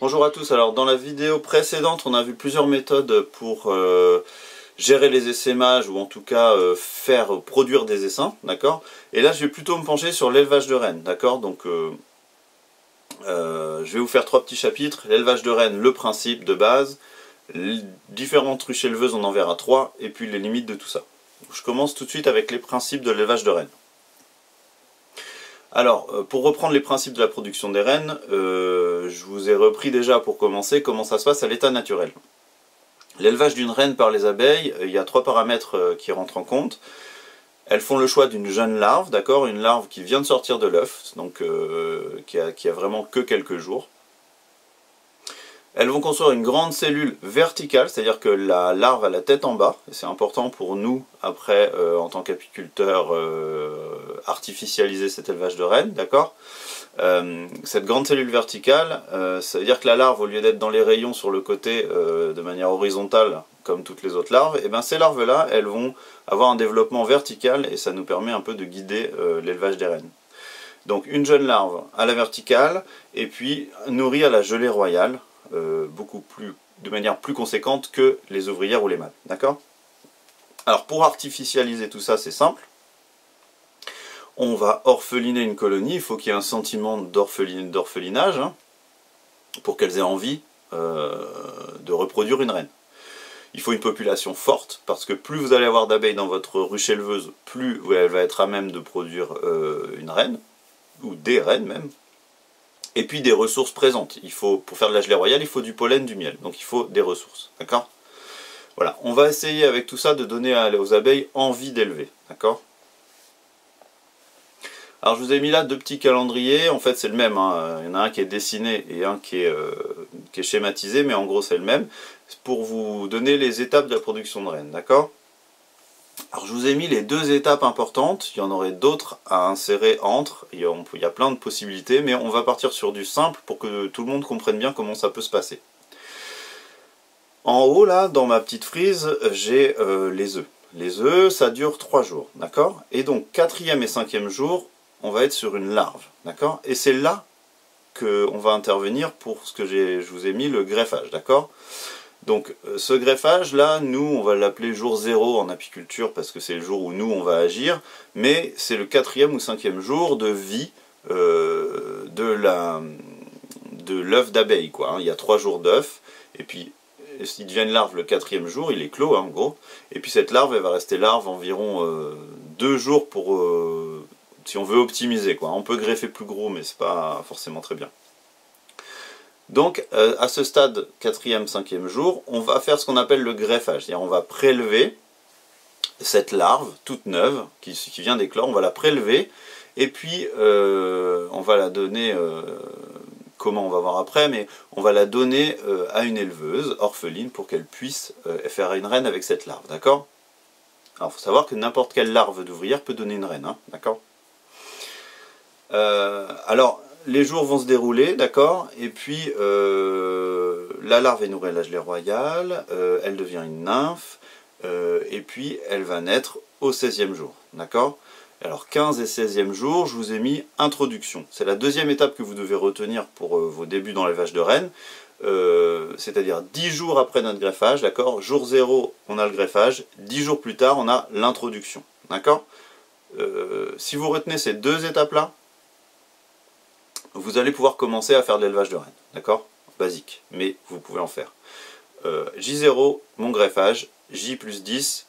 Bonjour à tous, alors dans la vidéo précédente on a vu plusieurs méthodes pour gérer les essaimages ou en tout cas faire produire des essaims, d'accord. Et là je vais plutôt me pencher sur l'élevage de rennes, d'accord. Donc je vais vous faire trois petits chapitres, l'élevage de rennes, le principe de base, différentes ruches éleveuses, on en verra trois, et puis les limites de tout ça. Je commence tout de suite avec les principes de l'élevage de rennes. Alors, pour reprendre les principes de la production des rennes, je vous ai repris déjà pour commencer comment ça se passe à l'état naturel. L'élevage d'une reine par les abeilles, il y a trois paramètres qui rentrent en compte. Elles font le choix d'une jeune larve, d'accord, une larve qui vient de sortir de l'œuf, donc qui a vraiment que quelques jours. Elles vont construire une grande cellule verticale, c'est-à-dire que la larve a la tête en bas, et c'est important pour nous, après, en tant qu'apiculteurs, artificialiser cet élevage de rennes, d'accord. Cette grande cellule verticale, ça veut dire que la larve, au lieu d'être dans les rayons sur le côté de manière horizontale, comme toutes les autres larves, et bien ces larves-là, elles vont avoir un développement vertical, et ça nous permet un peu de guider l'élevage des rennes. Donc une jeune larve à la verticale, et puis nourrie à la gelée royale, de manière plus conséquente que les ouvrières ou les mâles, d'accord. Alors pour artificialiser tout ça, c'est simple. On va orpheliner une colonie, il faut qu'il y ait un sentiment d'orphelinage, hein, pour qu'elles aient envie de reproduire une reine. Il faut une population forte, parce que plus vous allez avoir d'abeilles dans votre ruche éleveuse, plus elle va être à même de produire une reine, ou des reines même. Et puis des ressources présentes. Il faut, pour faire de la gelée royale, il faut du pollen, du miel. Donc il faut des ressources. D'accord ? Voilà. On va essayer avec tout ça de donner aux abeilles envie d'élever. D'accord ? Alors je vous ai mis là deux petits calendriers. En fait c'est le même. Hein. Il y en a un qui est dessiné et un qui est schématisé. Mais en gros c'est le même. Pour vous donner les étapes de la production de rennes. D'accord ? Alors je vous ai mis les deux étapes importantes, il y en aurait d'autres à insérer entre, il y a plein de possibilités, mais on va partir sur du simple pour que tout le monde comprenne bien comment ça peut se passer. En haut là, dans ma petite frise, j'ai les œufs. Les œufs, ça dure 3 jours, d'accord? Et donc 4e et 5e jour, on va être sur une larve, d'accord? Et c'est là qu'on va intervenir pour ce que je vous ai mis, le greffage, d'accord? Donc ce greffage là, nous on va l'appeler jour 0 en apiculture parce que c'est le jour où nous on va agir, mais c'est le 4e ou 5e jour de vie de l'œuf d'abeille, quoi. Hein. Il y a 3 jours d'œuf, et puis s'il devient une larve le 4e jour, il est clos, hein, en gros, et puis cette larve elle va rester larve environ 2 jours pour, si on veut optimiser, quoi. On peut greffer plus gros mais c'est pas forcément très bien. Donc à ce stade 4e, 5e jour, on va faire ce qu'on appelle le greffage, c'est-à-dire on va prélever cette larve toute neuve qui vient d'éclore, on va la prélever et puis on va la donner, comment on va voir après, mais on va la donner à une éleveuse orpheline pour qu'elle puisse faire une reine avec cette larve, d'accord? Alors il faut savoir que n'importe quelle larve d'ouvrière peut donner une reine, hein, d'accord? Alors les jours vont se dérouler, d'accord, et puis la larve est nourrie à la gelée royale, elle devient une nymphe, et puis elle va naître au 16e jour, d'accord. Alors 15 et 16e jour, je vous ai mis introduction. C'est la deuxième étape que vous devez retenir pour vos débuts dans l'élevage de rennes, c'est-à-dire 10 jours après notre greffage, d'accord. Jour 0, on a le greffage, 10 jours plus tard, on a l'introduction, d'accord. Si vous retenez ces deux étapes-là, vous allez pouvoir commencer à faire de l'élevage de rennes, d'accord? Basique, mais vous pouvez en faire. J0, mon greffage, J plus 10,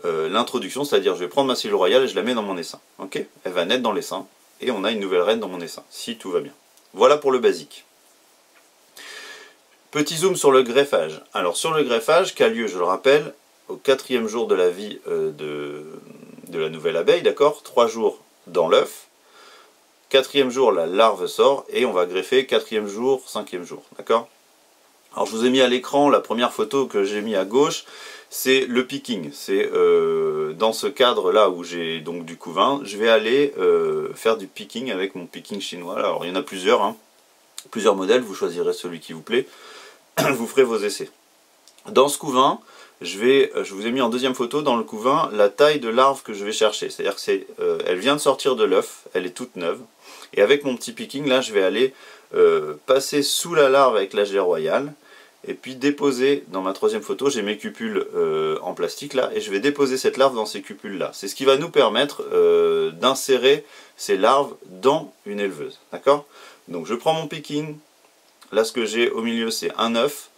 l'introduction, c'est-à-dire je vais prendre ma cellule royale et je la mets dans mon essaim. Ok? Elle va naître dans l'essaim, et on a une nouvelle reine dans mon essaim, si tout va bien. Voilà pour le basique. Petit zoom sur le greffage. Alors sur le greffage, qui a lieu, je le rappelle, au 4e jour de la vie de la nouvelle abeille, d'accord? 3 jours dans l'œuf. 4e jour, la larve sort et on va greffer 4e jour, 5e jour, d'accord? Alors je vous ai mis à l'écran la première photo que j'ai mis à gauche, c'est le picking. C'est dans ce cadre là où j'ai donc du couvain, je vais aller faire du picking avec mon picking chinois. Alors il y en a plusieurs, hein, plusieurs modèles, vous choisirez celui qui vous plaît, vous ferez vos essais. Dans ce couvain, je vous ai mis en deuxième photo dans le couvain la taille de larve que je vais chercher. C'est-à-dire que elle vient de sortir de l'œuf, elle est toute neuve. Et avec mon petit picking, là, je vais aller passer sous la larve avec la gelée royale, et puis déposer, dans ma troisième photo, j'ai mes cupules en plastique là, et je vais déposer cette larve dans ces cupules là. C'est ce qui va nous permettre d'insérer ces larves dans une éleveuse, d'accord? Donc je prends mon picking, là ce que j'ai au milieu c'est un œuf,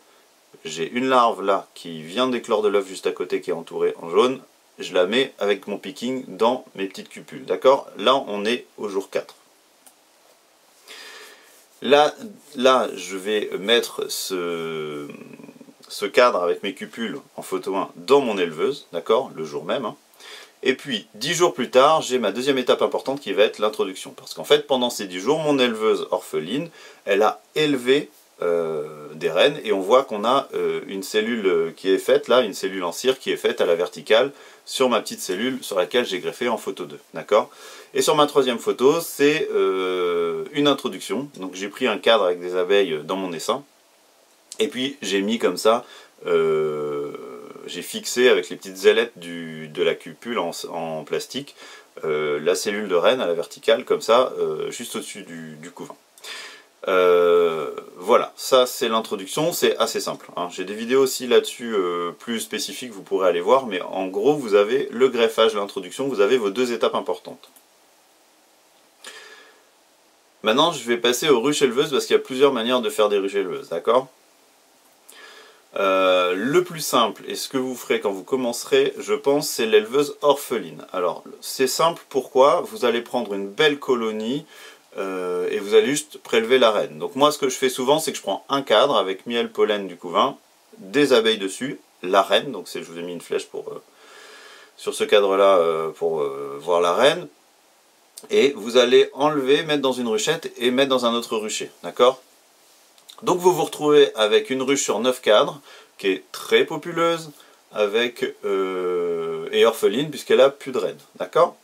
j'ai une larve là qui vient d'éclore de l'œuf juste à côté qui est entourée en jaune, je la mets avec mon picking dans mes petites cupules, d'accord? Là on est au jour 4. Là, je vais mettre ce cadre avec mes cupules en photo 1 dans mon éleveuse, d'accord, le jour même. Hein. Et puis, 10 jours plus tard, j'ai ma deuxième étape importante qui va être l'introduction. Parce qu'en fait, pendant ces 10 jours, mon éleveuse orpheline, elle a élevé des reines et on voit qu'on a une cellule qui est faite, là, une cellule en cire qui est faite à la verticale sur ma petite cellule sur laquelle j'ai greffé en photo 2, d'accord? Et sur ma troisième photo, c'est une introduction, donc j'ai pris un cadre avec des abeilles dans mon essaim, et puis j'ai mis comme ça, j'ai fixé avec les petites ailettes de la cupule en plastique, la cellule de reine à la verticale, comme ça, juste au-dessus du couvain. Voilà, ça c'est l'introduction, c'est assez simple. Hein. J'ai des vidéos aussi là-dessus plus spécifiques, vous pourrez aller voir, mais en gros vous avez le greffage, l'introduction, vous avez vos deux étapes importantes. Maintenant je vais passer aux ruches éleveuses parce qu'il y a plusieurs manières de faire des ruches éleveuses, d'accord? Le plus simple, et ce que vous ferez quand vous commencerez, je pense, c'est l'éleveuse orpheline. Alors c'est simple, pourquoi? Vous allez prendre une belle colonie, et vous allez juste prélever la reine. Donc moi ce que je fais souvent c'est que je prends un cadre avec miel, pollen du couvain, des abeilles dessus, la reine, donc je vous ai mis une flèche sur ce cadre là pour voir la reine, et vous allez enlever, mettre dans une ruchette et mettre dans un autre rucher, d'accord? Donc vous vous retrouvez avec une ruche sur 9 cadres, qui est très populeuse, avec et orpheline puisqu'elle a plus de reine, d'accord?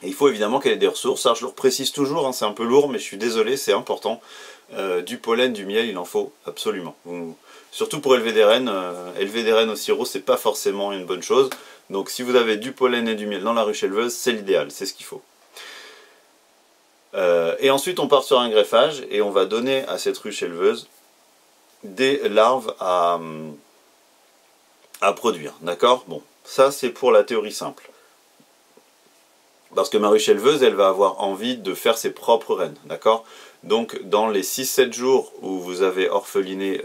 Et il faut évidemment qu'elle ait des ressources, alors je le précise toujours, hein, c'est un peu lourd, mais je suis désolé, c'est important. Du pollen, du miel, il en faut absolument. Surtout pour élever des rennes au sirop, c'est pas forcément une bonne chose. Donc si vous avez du pollen et du miel dans la ruche éleveuse, c'est l'idéal, c'est ce qu'il faut. Et ensuite on part sur un greffage, et on va donner à cette ruche éleveuse des larves à produire, d'accord? Bon, ça c'est pour la théorie simple. Parce que ma ruche éleveuse, elle va avoir envie de faire ses propres reines, d'accord? Donc dans les 6-7 jours où vous avez orpheliné,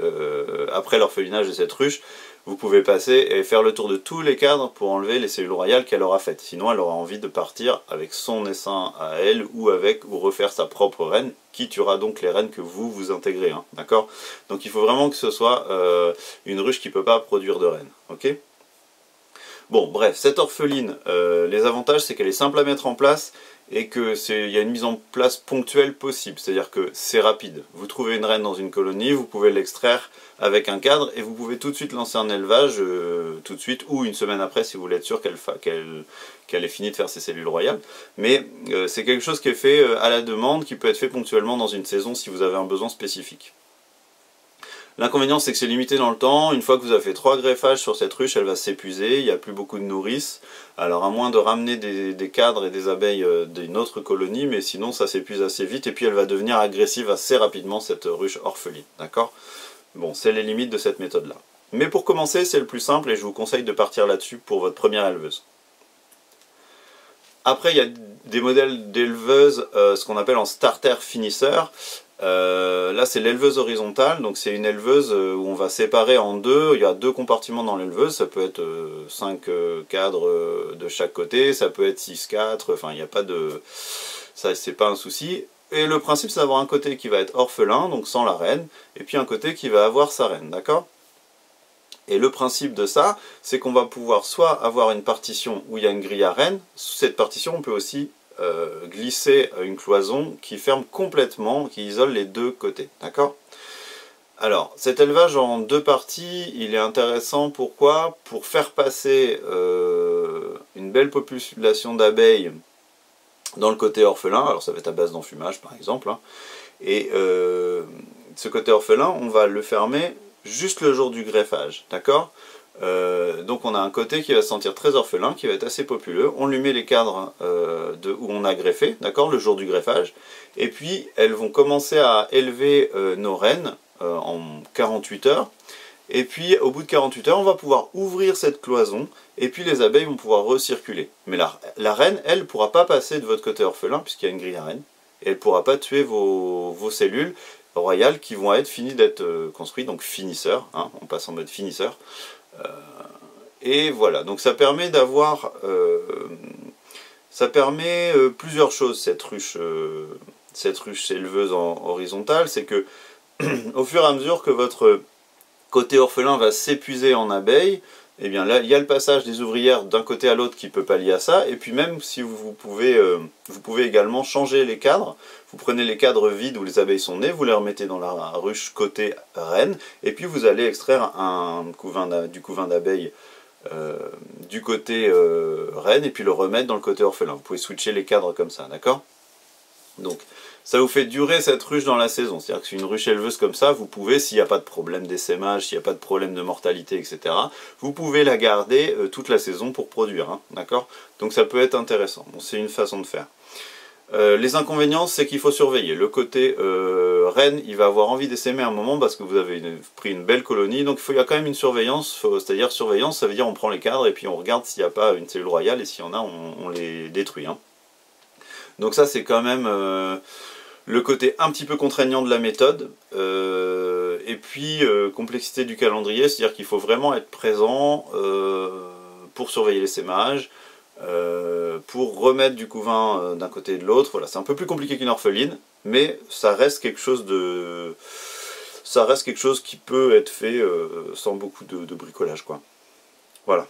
après l'orphelinage de cette ruche, vous pouvez passer et faire le tour de tous les cadres pour enlever les cellules royales qu'elle aura faites. Sinon elle aura envie de partir avec son essaim à elle, ou refaire sa propre reine, qui tuera donc les reines que vous intégrez, hein, d'accord? Donc il faut vraiment que ce soit une ruche qui ne peut pas produire de reines, ok? Bon, bref, cette orpheline, les avantages, c'est qu'elle est simple à mettre en place et qu'il y a une mise en place ponctuelle possible. C'est-à-dire que c'est rapide. Vous trouvez une reine dans une colonie, vous pouvez l'extraire avec un cadre et vous pouvez tout de suite lancer un élevage, tout de suite, ou une semaine après si vous voulez être sûr qu'elle ait fini de faire ses cellules royales. Mais c'est quelque chose qui est fait à la demande, qui peut être fait ponctuellement dans une saison si vous avez un besoin spécifique. L'inconvénient, c'est que c'est limité dans le temps. Une fois que vous avez fait 3 greffages sur cette ruche, elle va s'épuiser, il n'y a plus beaucoup de nourrice. Alors à moins de ramener des cadres et des abeilles d'une autre colonie, mais sinon ça s'épuise assez vite, et puis elle va devenir agressive assez rapidement, cette ruche orpheline, d'accord? Bon, c'est les limites de cette méthode-là. Mais pour commencer, c'est le plus simple, et je vous conseille de partir là-dessus pour votre première éleveuse. Après, il y a des modèles d'éleveuses, ce qu'on appelle en starter finisher. Là c'est l'éleveuse horizontale, donc c'est une éleveuse où on va séparer en deux, il y a 2 compartiments dans l'éleveuse, ça peut être 5 cadres de chaque côté, ça peut être 6-4, enfin il n'y a pas de... ça c'est pas un souci. Et le principe c'est d'avoir un côté qui va être orphelin, donc sans la reine, et puis un côté qui va avoir sa reine, d'accord? Et le principe de ça, c'est qu'on va pouvoir soit avoir une partition où il y a une grille à reine, sous cette partition on peut aussi glisser une cloison qui ferme complètement, qui isole les 2 côtés, d'accord? Alors, cet élevage en 2 parties, il est intéressant, pourquoi? Pour faire passer une belle population d'abeilles dans le côté orphelin, alors ça va être à base d'enfumage par exemple, hein, et ce côté orphelin, on va le fermer juste le jour du greffage, d'accord? Donc on a un côté qui va se sentir très orphelin, qui va être assez populeux. On lui met les cadres où on a greffé, d'accord, le jour du greffage. Et puis elles vont commencer à élever nos reines en 48 heures. Et puis au bout de 48 heures, on va pouvoir ouvrir cette cloison. Et puis les abeilles vont pouvoir recirculer. Mais la reine, elle, ne pourra pas passer de votre côté orphelin, puisqu'il y a une grille à reine. Et elle ne pourra pas tuer vos cellules royales qui vont être finies d'être construites, donc finisseurs, hein, on passe en mode finisseur. Et voilà, donc ça permet d'avoir, plusieurs choses, cette ruche éleveuse en horizontale, c'est que au fur et à mesure que votre côté orphelin va s'épuiser en abeilles, et bien là il y a le passage des ouvrières d'un côté à l'autre qui peut pallier à ça, et puis même si vous pouvez également changer les cadres, vous prenez les cadres vides où les abeilles sont nées, vous les remettez dans la ruche côté reine, et puis vous allez extraire du couvain d'abeilles du côté reine, et puis le remettre dans le côté orphelin. Vous pouvez switcher les cadres comme ça, d'accord? Donc ça vous fait durer cette ruche dans la saison. C'est-à-dire que c'est une ruche éleveuse comme ça, vous pouvez, s'il n'y a pas de problème d'essaimage, s'il n'y a pas de problème de mortalité, etc., vous pouvez la garder toute la saison pour produire, hein, d'accord? Donc ça peut être intéressant. Bon, c'est une façon de faire. Les inconvénients, c'est qu'il faut surveiller. Le côté reine, il va avoir envie d'essaimer à un moment parce que vous avez pris une belle colonie, donc il y a quand même une surveillance, c'est-à-dire surveillance, ça veut dire on prend les cadres et puis on regarde s'il n'y a pas une cellule royale, et s'il y en a, on les détruit. Hein. Donc ça, c'est quand même le côté un petit peu contraignant de la méthode, et puis complexité du calendrier, c'est-à-dire qu'il faut vraiment être présent pour surveiller l'essaimage, pour remettre du couvain d'un côté et de l'autre. Voilà, c'est un peu plus compliqué qu'une orpheline, mais ça reste quelque chose qui peut être fait sans beaucoup de bricolage, quoi. Voilà.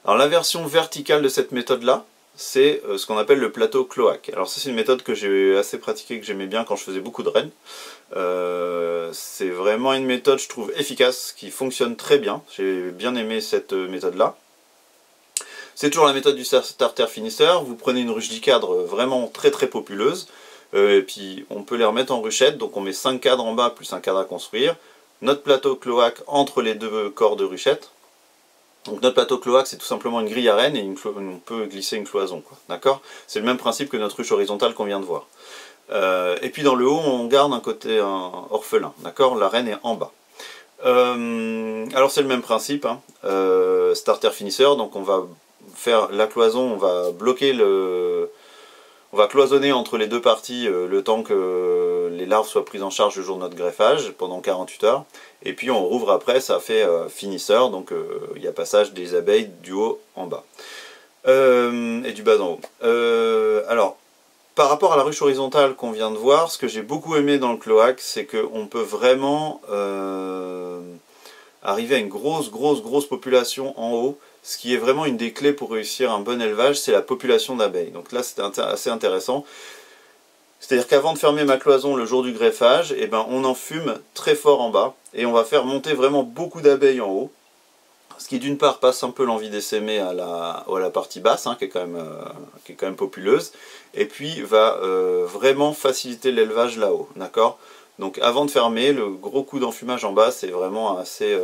Alors la version verticale de cette méthode-là, c'est ce qu'on appelle le plateau cloaque. Alors ça, c'est une méthode que j'ai assez pratiquée, que j'aimais bien quand je faisais beaucoup de rennes. C'est vraiment une méthode, je trouve, efficace, qui fonctionne très bien. J'ai bien aimé cette méthode-là. C'est toujours la méthode du starter finisseur. Vous prenez une ruche 10 cadres vraiment très très populeuse, et puis on peut les remettre en ruchette, donc on met 5 cadres en bas plus un cadre à construire. Notre plateau cloaque entre les deux corps de ruchette. Donc notre plateau cloaque, c'est tout simplement une grille à rennes, et on peut glisser une cloison, d'accord? C'est le même principe que notre ruche horizontale qu'on vient de voir. Et puis dans le haut, on garde un côté orphelin, d'accord? La reine est en bas. Alors c'est le même principe, hein. Starter finisseur, donc on va faire la cloison, on va bloquer on va cloisonner entre les deux parties le temps que les larves soient prises en charge le jour de notre greffage, pendant 48 heures. Et puis on rouvre après, ça fait finisseur, donc il y a passage des abeilles du haut en bas. Et du bas en haut. Alors, par rapport à la ruche horizontale qu'on vient de voir, ce que j'ai beaucoup aimé dans le cloaque, c'est qu'on peut vraiment arriver à une grosse population en haut. Ce qui est vraiment une des clés pour réussir un bon élevage, c'est la population d'abeilles. Donc là, c'est assez intéressant. C'est-à-dire qu'avant de fermer ma cloison le jour du greffage, eh ben, on enfume très fort en bas, et on va faire monter vraiment beaucoup d'abeilles en haut. Ce qui d'une part passe un peu l'envie d'essaimer à la partie basse, hein, qui est quand même populeuse, et puis va vraiment faciliter l'élevage là-haut, d'accord? Donc avant de fermer, le gros coup d'enfumage en bas, c'est vraiment assez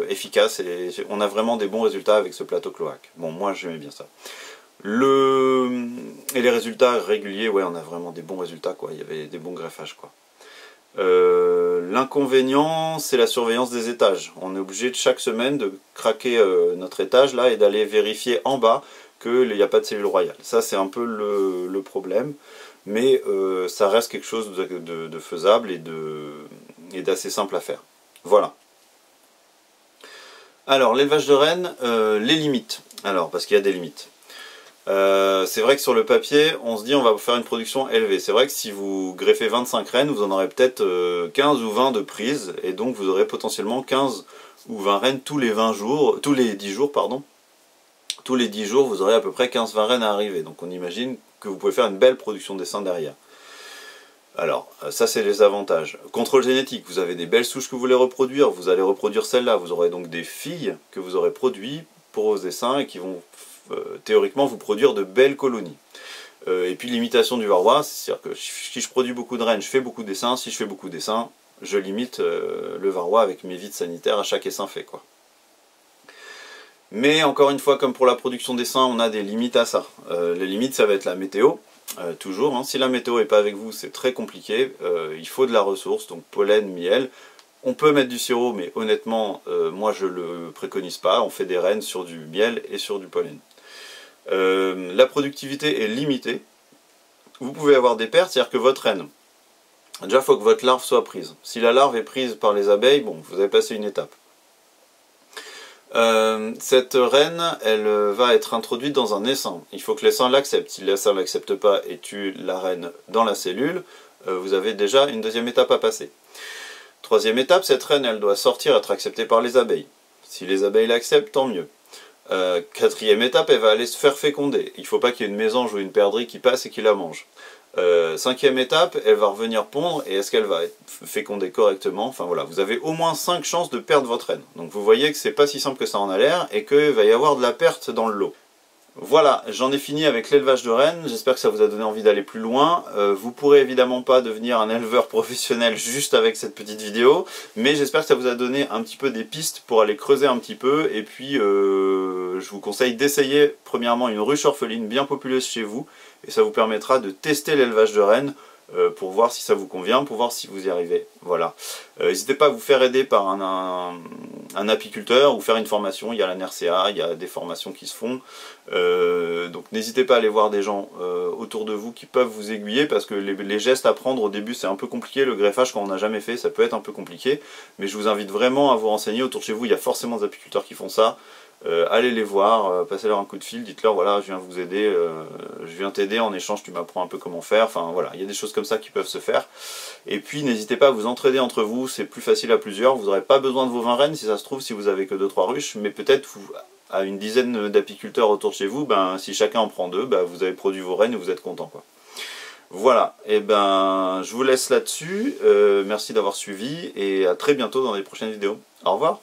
efficace, et on a vraiment des bons résultats avec ce plateau cloaque. Bon, moi j'aimais bien ça. Et les résultats réguliers, ouais, on a vraiment des bons résultats, quoi. Il y avait des bons greffages, quoi. L'inconvénient, c'est la surveillance des étages. On est obligé de chaque semaine de craquer notre étage là et d'aller vérifier en bas qu'il n'y a pas de cellule royale. Ça, c'est un peu le problème, mais ça reste quelque chose de faisable et d'assez simple à faire. Voilà. Alors, l'élevage de rennes, les limites. Alors, parce qu'il y a des limites. C'est vrai que sur le papier, on se dit on va faire une production élevée. C'est vrai que si vous greffez 25 rennes, vous en aurez peut-être 15 ou 20 de prises, et donc vous aurez potentiellement 15 ou 20 rennes tous les 10 jours, pardon. Tous les 10 jours, vous aurez à peu près 15-20 rennes à arriver. Donc on imagine que vous pouvez faire une belle production d'essaim derrière. Alors, ça c'est les avantages. Contrôle génétique, vous avez des belles souches que vous voulez reproduire, vous allez reproduire celles-là, vous aurez donc des filles que vous aurez produites pour vos essaims et qui vont théoriquement vous produire de belles colonies. Et puis l'imitation du varroa, c'est-à-dire que si je produis beaucoup de rennes, je fais beaucoup d'essaims, si je fais beaucoup d'essaims, je limite le varroa avec mes vides sanitaires à chaque essaim fait, quoi. Mais encore une fois, comme pour la production d'essaims, on a des limites à ça. Les limites, ça va être la météo, toujours. Hein. Si la météo n'est pas avec vous, c'est très compliqué. Il faut de la ressource, donc pollen, miel. On peut mettre du sirop, mais honnêtement, moi je le préconise pas. On fait des rennes sur du miel et sur du pollen. La productivité est limitée. Vous pouvez avoir des pertes, c'est-à-dire que votre reine, déjà il faut que votre larve soit prise. Si la larve est prise par les abeilles, bon, vous avez passé une étape. Cette reine, elle va être introduite dans un essaim. Il faut que l'essaim l'accepte. Si l'essaim ne l'accepte pas et tue la reine dans la cellule, vous avez déjà une deuxième étape à passer. Troisième étape, cette reine, elle doit sortir, être acceptée par les abeilles. Si les abeilles l'acceptent, tant mieux. Quatrième étape, elle va aller se faire féconder. Il ne faut pas qu'il y ait une mésange ou une perdrix qui passe et qui la mange. Cinquième étape, elle va revenir pondre, et est-ce qu'elle va être fécondée correctement? Enfin voilà, vous avez au moins 5 chances de perdre votre reine. Donc vous voyez que c'est pas si simple que ça en a l'air, et qu'il va y avoir de la perte dans le lot. Voilà, j'en ai fini avec l'élevage de rennes, j'espère que ça vous a donné envie d'aller plus loin. Vous pourrez évidemment pas devenir un éleveur professionnel juste avec cette petite vidéo, mais j'espère que ça vous a donné un petit peu des pistes pour aller creuser un petit peu, et puis je vous conseille d'essayer premièrement une ruche orpheline bien populeuse chez vous, et ça vous permettra de tester l'élevage de rennes pour voir si ça vous convient, pour voir si vous y arrivez. Voilà. N'hésitez pas à vous faire aider par un apiculteur ou faire une formation. Il y a la NERCA, il y a des formations qui se font. Donc n'hésitez pas à aller voir des gens autour de vous qui peuvent vous aiguiller, parce que les gestes à prendre au début c'est un peu compliqué. Le greffage, quand on n'a jamais fait, ça peut être un peu compliqué. Mais je vous invite vraiment à vous renseigner autour de chez vous. Il y a forcément des apiculteurs qui font ça. Allez les voir, passez-leur un coup de fil, dites-leur voilà, je viens vous aider, je viens t'aider, en échange tu m'apprends un peu comment faire. Enfin voilà, il y a des choses comme ça qui peuvent se faire. Et puis n'hésitez pas à vous entraider entre vous, c'est plus facile à plusieurs. Vous n'aurez pas besoin de vos 20 rennes si ça se trouve, si vous avez que 2-3 ruches, mais peut-être à une dizaine d'apiculteurs autour de chez vous, ben, si chacun en prend 2, ben, vous avez produit vos rennes et vous êtes content, quoi. Voilà, et ben je vous laisse là-dessus, merci d'avoir suivi et à très bientôt dans les prochaines vidéos. Au revoir.